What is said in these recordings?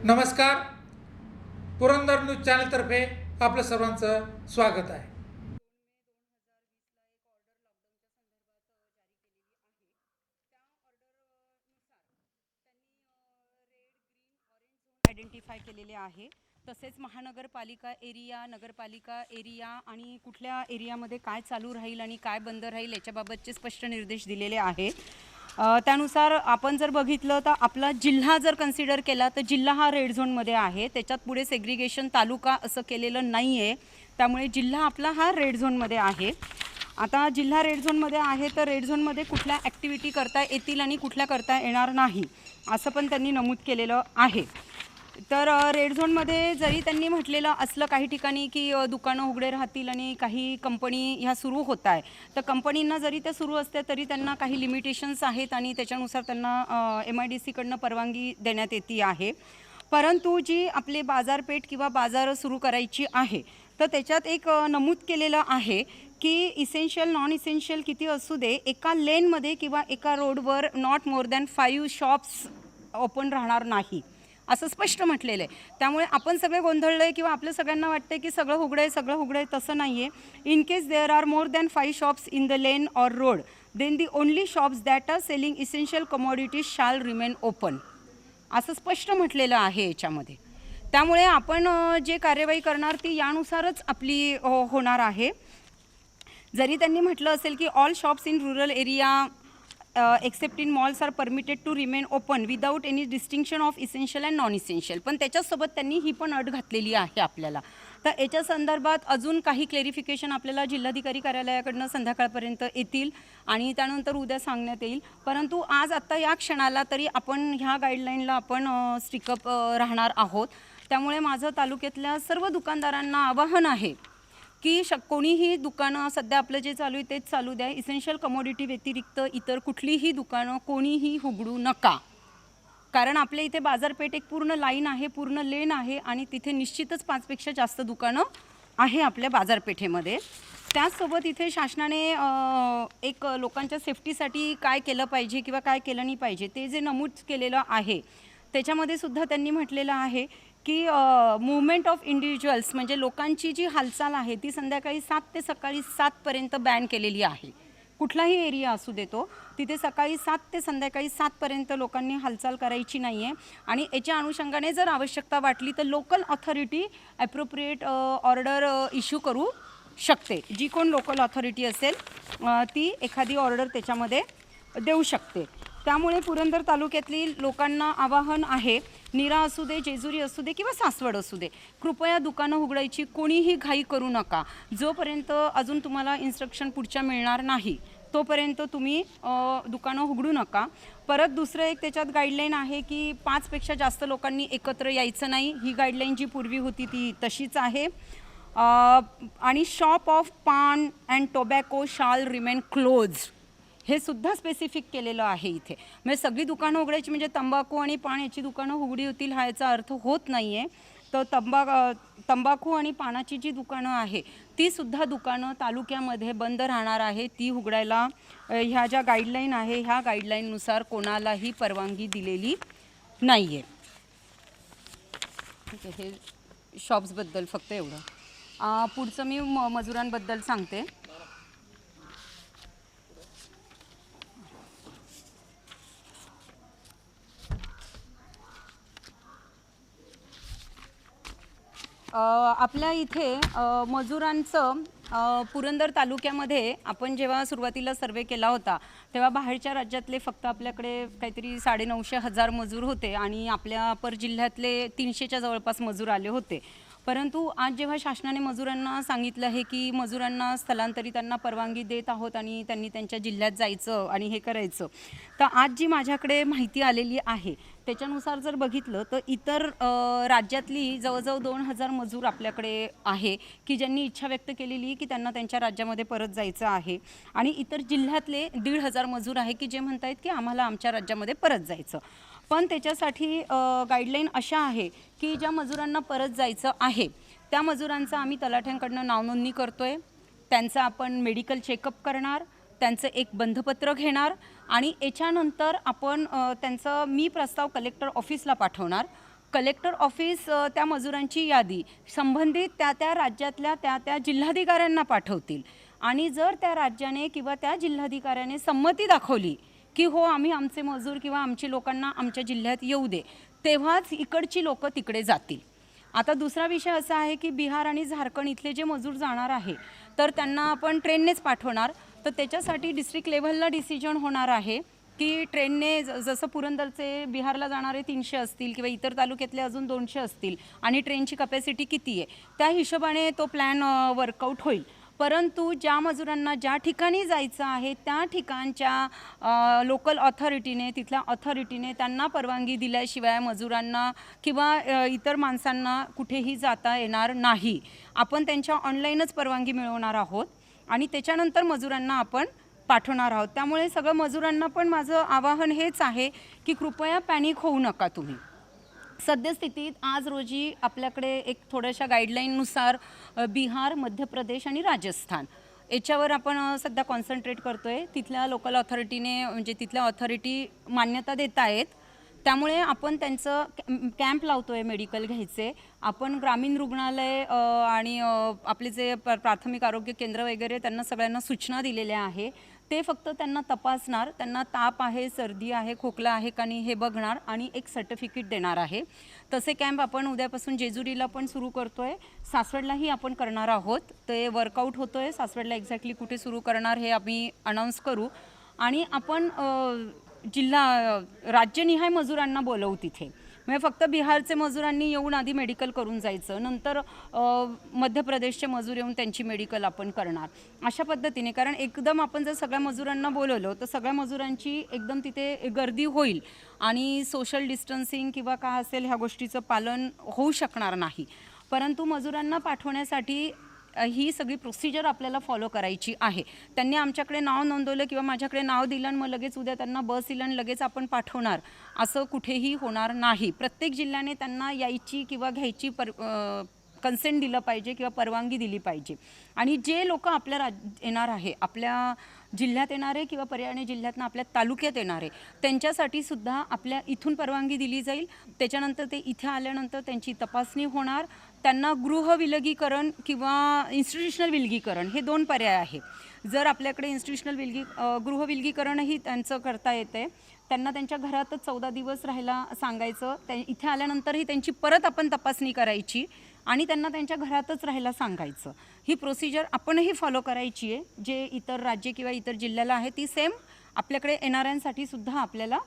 नमस्कार. पुरंदर न्यूज चॅनलतर्फे आपलं सर्वांचं स्वागत आहे. आयडेंटिफाय केलेले आहे. तसेच महानगरपालिका एरिया, नगरपालिका एरिया आणि कुठल्या एरियामध्ये काय चालू राहील आणि काय बंद राहील याच्याबाबतचे स्पष्ट निर्देश दिलेले आहे. त्यानुसार आपण जर बघितलं तर आपला जिल्हा जर कन्सिडर केला तर जिल्हा हा रेड झोनमध्ये आहे. त्याच्यात पुढे सेग्रिगेशन तालुका असं केलेलं नाही आहे. त्यामुळे जिल्हा आपला हा रेड झोनमध्ये आहे. आता जिल्हा रेड झोनमध्ये आहे तर रेड झोनमध्ये कुठल्या ॲक्टिव्हिटी करता येतील आणि कुठल्या करता येणार नाही असं पण त्यांनी नमूद केलेलं आहे. तर रेड झोनमध्ये जरी त्यांनी म्हटलेलं असलं काही ठिकाणी की दुकानं उघडे राहतील आणि काही कंपनी ह्या सुरू होत आहे, तर कंपनींना जरी त्या सुरू असत्या तरी त्यांना काही लिमिटेशन्स आहेत आणि त्याच्यानुसार त्यांना MIDC परवानगी देण्यात येते आहे. परंतु जी आपले बाजारपेठ किंवा बाजार सुरू करायची आहे तर त्याच्यात एक नमूद केलेलं आहे की इसेन्शियल नॉन इसेन्शियल किती असू दे, एका लेनमध्ये किंवा एका रोडवर not more than 5 shops open राहणार नाही असं स्पष्ट म्हटलेलं आहे. त्यामुळे आपण सगळे गोंधळलो आहे किंवा आपल्या सगळ्यांना वाटते की सगळं उघडं आहे सगळं उघडं आहे, तसं नाही आहे. In case there are more than 5 shops in the lane or road then the only shops that are selling essential commodities shall remain open असं स्पष्ट म्हटलेलं आहे याच्यामध्ये. त्यामुळे आपण जे कार्यवाही करणार ती यानुसारच आपली होणार आहे. जरी त्यांनी म्हटलं असेल की all shops in rural area except in malls are permitted to remain open without any distinction of essential and non essential, पण त्याच्यासोबत त्यांनी ही पण अट घातलेली आहे आपल्याला. तर याच्या संदर्भात अजून काही क्लेरिफिकेशन आपल्याला जिल्हाधिकारी कार्यालयाकडनं संध्याकाळपर्यंत येतील आणि त्यानंतर उद्या सांगण्यात येईल. परंतु आज आत्ता या क्षणाला तरी आपण ह्या गाईडलाईनला आपण स्टिकअप राहणार आहोत. त्यामुळे माझं तालुक्यातल्या सर्व दुकानदारांना आवाहन आहे की कोणीही दुकानं सध्या आपलं जे चालू आहे तेच चालू द्या. इसेन्शियल कमोडिटी व्यतिरिक्त इतर कुठलीही दुकानं कोणीही उघडू नका. कारण आपल्या इथे बाजारपेठ एक पूर्ण लाईन आहे, पूर्ण लेन आहे आणि तिथे निश्चितच 5पेक्षा जास्त दुकानं आहे आपल्या बाजारपेठेमध्ये. त्याचसोबत इथे शासनाने एक लोकांच्या सेफ्टीसाठी काय केलं पाहिजे किंवा काय केलं नाही पाहिजे ते जे नमूद केलेलं आहे त्याच्यामध्ये सुद्धा त्यांनी म्हटलेलं आहे की मूवमेंट ऑफ इंडिव्हिज्युअल्स म्हणजे लोकांची जी हालचाल आहे ती संध्याकाळी 7 ते सकाळी 7पर्यंत बॅन केलेली आहे. कुठलाही एरिया असू देतो तिथे सकाळी 7 ते संध्याकाळी 7पर्यंत लोकांनी हालचाल करायची नाही आहे. आणि याच्या अनुषंगाने जर आवश्यकता वाटली तर local authority appropriate order issue करू शकते. जी कोण लोकल ऑथॉरिटी असेल ती एखादी ऑर्डर त्याच्यामध्ये देऊ शकते. त्यामुळे पुरंदर तालुक्यातली लोकांना आवाहन आहे, नीरा असू दे, जेजुरी असू दे किंवा सासवड असू दे, कृपया दुकानं उघडायची कोणीही घाई करू नका. जोपर्यंत अजून तुम्हाला इन्स्ट्रक्शन पुढच्या मिळणार नाही तोपर्यंत तुम्ही दुकानं उघडू नका. परत दुसरं एक त्याच्यात गाईडलाईन आहे की 5पेक्षा जास्त लोकांनी एकत्र यायचं नाही. ही गाईडलाईन जी पूर्वी होती ती तशीच आहे. आणि शॉप ऑफ पान अँड टोबॅको शाल रिमेन क्लोज हे सुद्धा स्पेसिफिक केलेलं आहे इथे. म्हणजे सगळी दुकानं उघडायची म्हणजे तंबाखू आणि पान याची दुकानं उघडी होतील हा याचा अर्थ होत नाही आहे. तर तंबाखू आणि पानाची जी दुकानं आहे ती सुद्धा दुकानं तालुक्यामध्ये बंद राहणार आहे. ती उघडायला ह्या ज्या गाईडलाईन आहे ह्या गाईडलाईननुसार कोणालाही परवानगी दिलेली नाही आहे. ठीक आहे, हे शॉप्सबद्दल फक्त एवढं. पुढचं मी मजुरांबद्दल सांगते. आपल्या इथे मजुरांचं पुरंदर तालुक्यामध्ये आपण जेव्हा सुरुवातीला सर्वे केला होता तेव्हा बाहेरच्या राज्यातले फक्त आपल्याकडे काहीतरी 950-1000 मजूर होते आणि आपल्या पर जिल्ह्यातले 300च्या जवळपास मजूर आले होते. परंतु आज जेव्हा शासनाने मजुरांना सांगितलं आहे की मजुरांना स्थलांतरितांना परवानगी देत आहोत आणि त्यांनी त्यांच्या जिल्ह्यात जायचं आणि हे करायचं, तर आज जी माझ्याकडे माहिती आलेली आहे त्याच्यानुसार जर बघितलं तर इतर राज्यातली जवळजवळ 2000 मजूर आपल्याकडे आहे की ज्यांनी इच्छा व्यक्त केलेली की त्यांना त्यांच्या राज्यामध्ये परत जायचं आहे. आणि इतर जिल्ह्यातले 1500 मजूर आहे की जे म्हणत आहेत की आम्हाला आमच्या राज्यामध्ये परत जायचं. पण त्याच्यासाठी गाईडलाईन अशा आहे की ज्या मजुरांना परत जायचं आहे त्या मजुरांचं आम्ही तलाठ्यांकडनं नावनोंदणी करतोय, त्यांचं आपण मेडिकल चेकअप करणार, त्यांचं एक बंधपत्र घेणार आणि याच्यानंतर आपण त्यांचं मी प्रस्ताव कलेक्टर ऑफिसला पाठवणार. कलेक्टर ऑफिस त्या मजुरांची यादी संबंधित त्या राज्यातल्या त्या जिल्हाधिकाऱ्यांना पाठवतील आणि जर त्या राज्याने किंवा त्या जिल्हाधिकाऱ्याने संमती दाखवली की हो आम्ही आमचे मजूर किंवा आमची लोकांना आमच्या जिल्ह्यात येऊ दे, तेव्हाच इकडची लोकं तिकडे जातील. आता दुसरा विषय असा आहे की बिहार आणि झारखंड इथले जे मजूर जाणार आहे तर त्यांना आपण ट्रेननेच पाठवणार. तर त्याच्यासाठी डिस्ट्रिक्ट लेव्हलला डिसिजन होणार आहे की ट्रेनने जसं पुरंदरचे बिहारला जाणारे 300 असतील किंवा इतर तालुक्यातले अजून 200 असतील आणि ट्रेनची कपॅसिटी किती आहे त्या हिशोबाने तो प्लॅन वर्कआउट होईल. परंतु ज्या मजुरांना ज्या ठिकाणी जायचं आहे त्या ठिकाणच्या लोकल ऑथॉरिटीने तिथल्या ऑथॉरिटीने त्यांना परवानगी दिल्याशिवाय मजुरांना किंवा इतर माणसांना कुठेही जाता येणार नाही. आपण त्यांच्या ऑनलाईनच परवानगी मिळवणार आहोत आणि त्याच्यानंतर मजुरांना आपण पाठवणार आहोत. त्यामुळे सगळं मजुरांना पण माझं आवाहन हेच आहे की कृपया पॅनिक होऊ नका तुम्ही. सद्यस्थितीत आज रोजी आपल्याकडे एक थोड्याशा गाईडलाईननुसार बिहार, मध्य प्रदेश आणि राजस्थान याच्यावर आपण सध्या कॉन्सन्ट्रेट करतो आहे. तिथल्या लोकल ऑथॉरिटीने म्हणजे तिथल्या ऑथॉरिटी मान्यता देत आहेत. त्यामुळे आपण त्यांचं कॅम्प लावतो आहे मेडिकल घ्यायचे. आपण ग्रामीण रुग्णालय आणि आपले जे प्राथमिक आरोग्य केंद्र वगैरे त्यांना सगळ्यांना सूचना दिलेल्या आहे. ते फक्त त्यांना तपासणार, त्यांना ताप आहे, सर्दी आहे, खोकला आहे का नाही हे बघणार आणि एक सर्टिफिकेट देणार आहे. तसे कॅम्प आपण उद्यापासून जेजुरीला पण सुरू करतो आहे, सासवडलाही आपण करणार आहोत. ते वर्कआउट होतो आहे. सासवडला एक्झॅक्टली कुठे सुरू करणार हे आम्ही अनाऊन्स करू आणि आपण राज्यनिहाय मजुरांना बोलवू तिथे. म्हणजे फक्त बिहारचे मजुरांनी येऊन आधी मेडिकल करून जायचं, नंतर मध्य प्रदेशचे मजूर येऊन त्यांची मेडिकल आपण करणार अशा पद्धतीने. कारण एकदम आपण जर सगळ्या मजुरांना बोलवलं तर सगळ्या मजुरांची एकदम तिथे गर्दी होईल आणि सोशल डिस्टन्सिंग किंवा काय असेल ह्या गोष्टीचं पालन होऊ शकणार नाही. परंतु मजुरांना पाठवण्यासाठी ही सगळी प्रोसिजर आपल्याला फॉलो करायची आहे. त्यांनी आमच्याकडे नाव नोंदवलं किंवा माझ्याकडे नाव दिलं आणि मग लगेच उद्या त्यांना बस येईल आणि लगेच आपण पाठवणार असं कुठेही होणार नाही. प्रत्येक जिल्ह्याने त्यांना यायची किंवा घ्यायची कन्सेंट दिलं पाहिजे किंवा परवानगी दिली पाहिजे. आणि जे लोक आपल्या येणार आहे, आपल्या जिल्ह्यात येणारे किंवा पर्यायी जिल्ह्यातनं आपल्या तालुक्यात येणारे त्यांच्यासाठी सुद्धा आपल्या इथून परवानगी दिली जाईल. त्याच्यानंतर ते इथे आल्यानंतर त्यांची तपासणी होणार. त्यांना गृह विलगीकरण किंवा इन्स्टिट्यूशनल विलगीकरण हे 2 पर्याय आहे. जर आपल्याकडे इन्स्टिट्यूशनल गृह विलगीकरणही त्यांचं करता येते. त्यांना त्यांच्या घरातच 14 दिवस राहायला सांगायचं. इथे आल्यानंतरही त्यांची परत आपण तपासणी करायची आणि त्यांना त्यांच्या घरातच राहायला सांगायचं. ही प्रोसिजर आपणही फॉलो करायची आहे. जे इतर राज्य किंवा इतर जिल्ह्याला आहे ती सेम आपल्याकडे येणाऱ्यांसाठी सुद्धा आपल्याला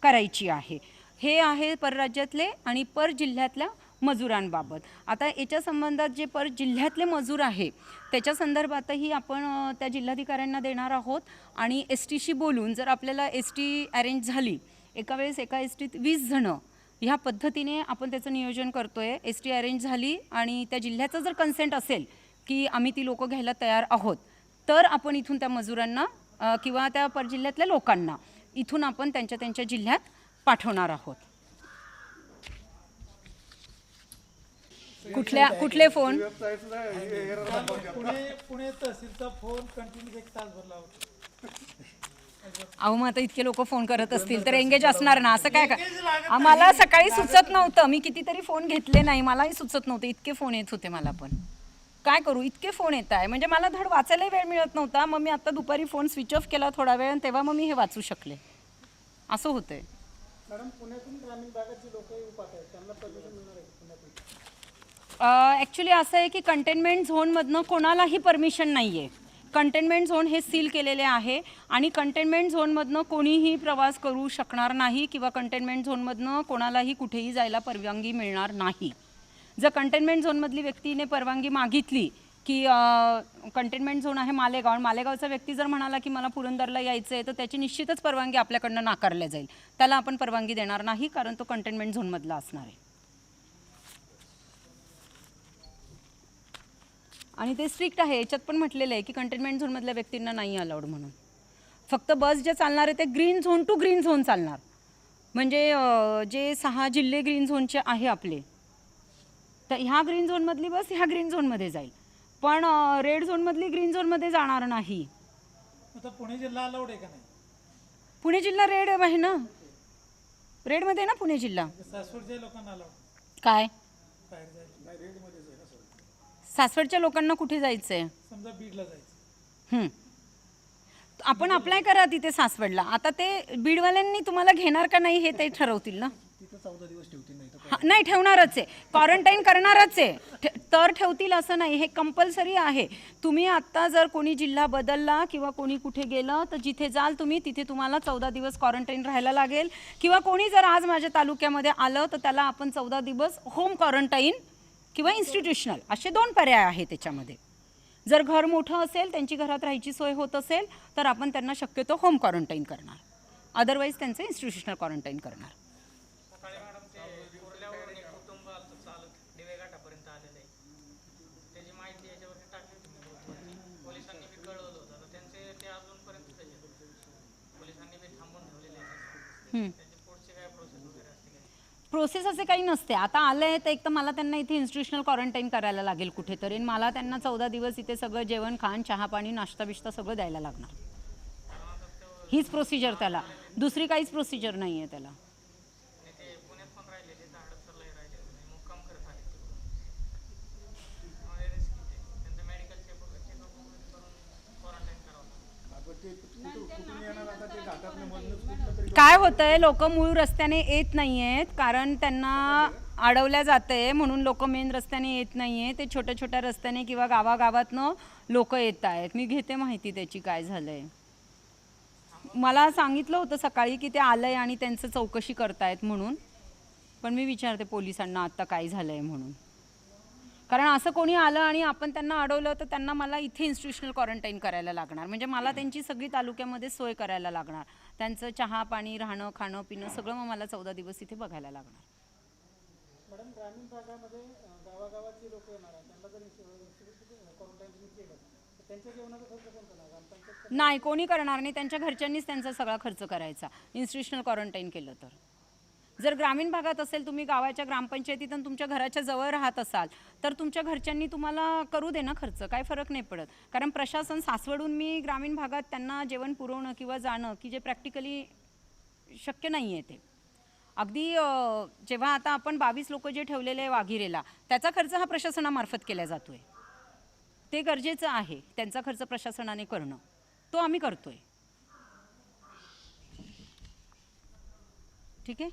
करायची आहे. हे आहे परराज्यातले आणि पर जिल्ह्यातल्या मजुरांबाबत. आता याच्या संबंधात जे पर जिल्ह्यातले मजूर आहे त्याच्या संदर्भातही आपण त्या जिल्हाधिकाऱ्यांना देणार आहोत आणि STशी बोलून जर आपल्याला ST अरेंज झाली, एका वेळेस एका STत 20 जणं ह्या पद्धतीने आपण त्याचं नियोजन करतो आहे. ST अरेंज झाली आणि त्या जिल्ह्याचं जर कन्सेंट असेल की आम्ही ती लोकं घ्यायला तयार आहोत तर आपण इथून त्या मजुरांना किंवा त्या पर जिल्ह्यातल्या लोकांना इथून आपण त्यांच्या जिल्ह्यात पाठवणार आहोत. कुठले फोन? पुणे तहसीलचा फोन कंटिन्यू 1 तासभर लावतो. अहो मग आता इतके लोक फोन करत असतील तर एंगेज असणार ना. असं काय आम्हाला सकाळी सुचत नव्हतं. मी कितीतरी फोन घेतले नाही, मलाही सुचत नव्हतं. इतके फोन येत होते मला. पण काय करू, इतके फोन येत आहे म्हणजे मला धड वाचायलाही वेळ मिळत नव्हता. मग मी आता दुपारी फोन स्विच ऑफ केला थोडा वेळ आणि तेव्हा मग मी हे वाचू शकले. असं होतंय. मॅडम, पुण्यातून ग्रामीण भागाची लोक येऊ पाहतात, त्यांना परमिशन मिळणार आहे पुण्यातून? ॲक्च्युली असं आहे की कंटेनमेंट झोनमधनं कोणालाही परमिशन नाही आहे. कंटेनमेंट झोन हे सील केलेले आहे आणि कंटेनमेंट झोनमधनं कोणीही प्रवास करू शकणार नाही किंवा कंटेनमेंट झोनमधनं कोणालाही कुठेही जायला परवानगी मिळणार नाही. जर कंटेनमेंट झोनमधली व्यक्तीने परवानगी मागितली की कंटेनमेंट झोन आहे मालेगाव, मालेगावचा व्यक्ती जर म्हणाला की मला पुरंदरला यायचं आहे तर त्याची निश्चितच परवानगी आपल्याकडनं नाकारल्या जाईल. त्याला आपण परवानगी देणार नाही कारण तो कंटेनमेंट झोनमधला असणार आहे. आणि ते स्ट्रिक्ट आहे. याच्यात पण म्हटलेलं आहे की कंटेनमेंट झोनमधल्या व्यक्तींना नाही अलाउड म्हणून. फक्त बस जे चालणार आहे ते green zone to green zone चालणार. म्हणजे जे 6 जिल्हे ग्रीन झोनचे आहे आपले, तर ह्या ग्रीन झोनमधली बस ह्या ग्रीन झोनमध्ये जाईल, पण रेड झोनमधली ग्रीन झोनमध्ये जाणार नाही. आता पुणे जिल्हा अलाउड आहे का नाही? पुणे जिल्हा रेड आहे ना, रेडमध्ये ना पुणे जिल्हा. सासवडच्या लोकांना अलाउड? काय बाहेर जायचं, सासवडच्या लोकांना कुठे जायचंय? समजा बीडला जायचं. हं. आपण अप्लाय करा तिथे सासवडला. आता ते बीडवाल्यांनी तुम्हाला घेणार का नाही हे ते ठरवतील ना. तिथं 14 दिवस ठेवतील नाही तर हा, नाही ठेवणारच आहे, क्वारंटाईन करणारच आहे. तर ठेवतील असं नाही, हे कंपल्सरी आहे. तुम्ही आत्ता जर कोणी जिल्हा बदलला किंवा कोणी कुठे गेलं तर जिथे जाल तुम्ही तिथे तुम्हाला 14 दिवस क्वारंटाईन राहायला लागेल. किंवा कोणी जर आज माझ्या तालुक्यामध्ये आलं तर त्याला आपण 14 दिवस होम क्वारंटाईन किंवा इन्स्टिट्यूशनल असे 2 पर्याय आहेत त्याच्यामध्ये. जर घर मोठं असेल, त्यांची घरात राहायची सोय होत असेल तर आपण त्यांना शक्यतो होम क्वारंटाईन करणार, अदरवाईज त्यांचं इन्स्टिट्यूशनल क्वारंटाईन करणार. सकाळी मॅडम ते कुर्ल्यावरून एक कुटुंब आलं चालत दिवेघाटापर्यंत आलेलं आहे. त्याची माहिती याच्यावरती टाकली होती मी ग्रुपवरती. पोलिसांनी बी कळवलं होतं. तर त्यांचे ते अजूनपर्यंत पोलिसांनी बी थांबून ठेवलेले आहे. त्यांची पुढची काय प्रोसेस वगैरे असते काय? प्रोसेस असे काही नसते. आता आलं आहे तर एक तर मला त्यांना इथे इन्स्टिट्यूशनल क्वारंटाईन करायला लागेल कुठेतरी, आणि मला त्यांना 14 दिवस इथे सगळं जेवण खाण चहा पाणी नाश्ता बिश्ता सगळं द्यायला लागणार. हीच प्रोसिजर त्याला, दुसरी काहीच प्रोसिजर नाही आहे त्याला. आणि ते पुण्यात पण राहिलेले, हडपसरलाही राहिलेले, मुक्काम करत आले रिस्की ते. त्यांचं मेडिकल चेकअप करून क्वारंटाईन करावं लागतं. आपण ते कुठून येणार आता ते घाटातलं मधूनच कुठलं तरी काय होतंय, लोक मूळ रस्त्याने येत नाही आहेत कारण त्यांना अडवल्या जाते, म्हणून लोक मेन रस्त्याने येत नाही आहे. ते छोट्या छोट्या रस्त्याने किंवा गावागावातनं लोक येत आहेत. मी घेते माहिती त्याची काय झालंय. मला सांगितलं होतं सकाळी की ते आलंय आणि त्यांचं चौकशी करतायत म्हणून, पण मी विचारते पोलिसांना आत्ता काय झालंय म्हणून. कारण असं कोणी आलं आणि आपण त्यांना अडवलं तर त्यांना मला इथे इन्स्टिट्यूशनल क्वारंटाईन करायला लागणार, म्हणजे मला त्यांची सगळी तालुक्यामध्ये सोय करायला लागणार. त्यांचं चहा पाणी राहणं खाणं पिणं सगळं मग मला 14 दिवस इथे बघायला लागणार. मॅडम, ग्रामीण भागामध्ये गावागावातली लोक येणार आहेत, त्यांना जर क्वारंटाईन केलं तर त्यांच्या जेवणाचा खर्च कोण करणार? ग्रामपंचायत नाही, कोणी करणार नाही. त्यांच्या घरच्यांनीच त्यांचा सगळा खर्च करायचा इन्स्टिट्यूशनल क्वारंटाईन केलं तर. जर ग्रामीण भागात असेल, तुम्ही गावाच्या ग्रामपंचायतीत आणि तुमच्या घराच्या जवळ राहत असाल तर तुमच्या घरच्यांनी तुम्हाला करू दे ना खर्च, काय फरक नाही पडत. कारण प्रशासन सासवडून मी ग्रामीण भागात त्यांना जेवण पुरवणं किंवा जाणं की जे प्रॅक्टिकली शक्य नाही आहे ते. अगदी जेव्हा आता आपण 22 लोक जे ठेवलेले आहे वाघिरेला, त्याचा खर्च हा प्रशासनामार्फत केला जातोय. ते गरजेचं आहे, त्यांचा खर्च प्रशासनाने करणं, तो आम्ही करतोय. ठीक आहे.